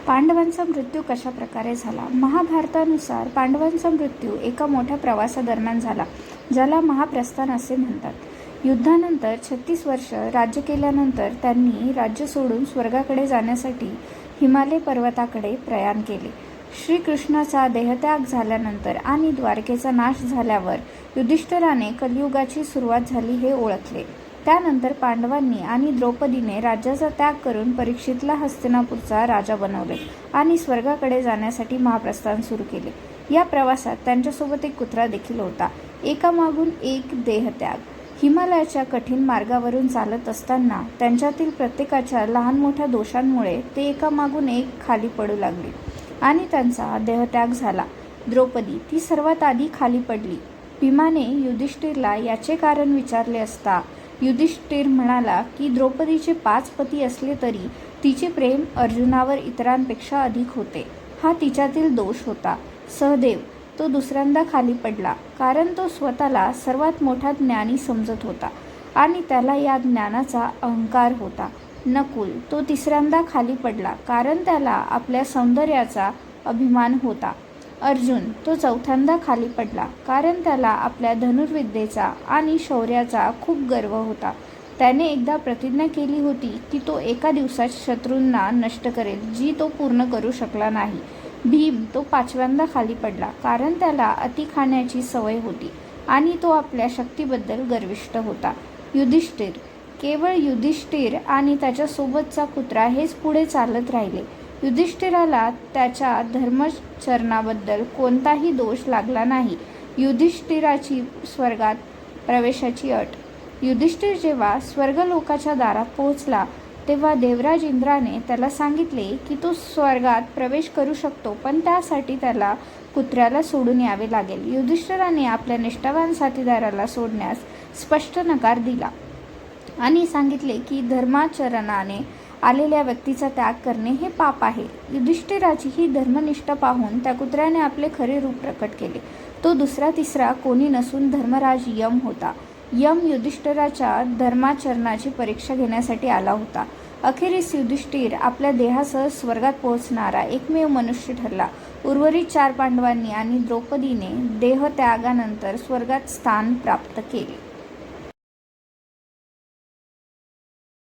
पांडवांचा मृत्यू कशा प्रकारे झाला? महाभारतानुसार पांडवांचा मृत्यू एका मोठ्या प्रवासादरम्यान झाला, ज्याला महाप्रस्थान असे म्हणतात. युद्धानंतर 36 वर्ष राज्य केल्यानंतर त्यांनी राज्य सोडून स्वर्गाकडे जाण्यासाठी हिमालय पर्वताकडे प्रयाण केले. श्रीकृष्णाचा देहत्याग झाल्यानंतर आणि द्वारकेचा नाश झाल्यावर युधिष्ठिराने कलियुगाची सुरुवात झाली हे ओळखले. त्यानंतर पांडवांनी आणि द्रौपदीने राज्याचा त्याग करून परीक्षितला हस्तिनापूरचा राजा बनवले आणि स्वर्गाकडे जाण्यासाठी महाप्रस्थान सुरू केले. या प्रवासात त्यांच्यासोबत एक कुत्रा देखील होता. एकामागून एक देहत्याग. हिमालयाच्या कठीण मार्गावरून चालत असताना त्यांच्यातील प्रत्येकाच्या लहान मोठ्या दोषांमुळे ते एकामागून एक खाली पडू लागले आणि त्यांचा देहत्याग झाला. द्रौपदी ती सर्वात आधी खाली पडली. भीमाने युधिष्ठिरला याचे कारण विचारले असता युधिष्ठिर म्हणाला की द्रौपदीचे 5 पती असले तरी तिचे प्रेम अर्जुनावर इतरांपेक्षा अधिक होते. हा तिच्यातील दोष होता. सहदेव तो दुसऱ्यांदा खाली पडला कारण तो स्वतःला सर्वात मोठा ज्ञानी समजत होता आणि त्याला या ज्ञानाचा अहंकार होता. नकुल तो तिसऱ्यांदा खाली पडला कारण त्याला आपल्या सौंदर्याचा अभिमान होता. अर्जुन तो चौथ्यांदा खाली पडला कारण त्याला आपल्या धनुर्विद्येचा आणि शौर्याचा खूप गर्व होता. त्याने एकदा प्रतिज्ञा केली होती की तो एका दिवसात शत्रूंना नष्ट करेल, जी तो पूर्ण करू शकला नाही. भीम तो 5व्यांदा खाली पडला कारण त्याला अति खाण्याची सवय होती आणि तो आपल्या शक्तीबद्दल गर्विष्ठ होता. युधिष्ठिर केवळ युधिष्ठिर आणि त्याच्यासोबतचा कुत्रा हेच पुढे चालत राहिले. युधिष्ठिराला त्याच्या धर्मचरणाबद्दल कोणताही दोष लागला नाही. युधिष्ठिराची स्वर्गात प्रवेशाची अट. युधिष्ठिर जेव्हा स्वर्गलोकाच्या दारात पोहोचला तेव्हा देवराज इंद्राने त्याला सांगितले की तो स्वर्गात प्रवेश करू शकतो, पण त्यासाठी त्याला कुत्र्याला सोडून यावे लागेल. युधिष्ठिराने आपल्या निष्ठावान साथीदाराला सोडण्यास स्पष्ट नकार दिला आणि सांगितले की धर्माचरणाने आलेल्या व्यक्तीचा त्याग करणे हे पाप आहे. युधिष्ठिराची ही धर्मनिष्ठा पाहून त्या कुत्र्याने आपले खरे रूप प्रकट केले. तो दुसरा तिसरा कोणी नसून धर्मराज यम होता. यम युधिष्ठिराच्या धर्माचरणाची परीक्षा घेण्यासाठी आला होता. अखेरीस युधिष्ठिर आपल्या देहासह स्वर्गात पोहोचणारा एकमेव मनुष्य ठरला. उर्वरित 4 पांडवांनी आणि द्रौपदीने देहत्यागानंतर स्वर्गात स्थान प्राप्त केले.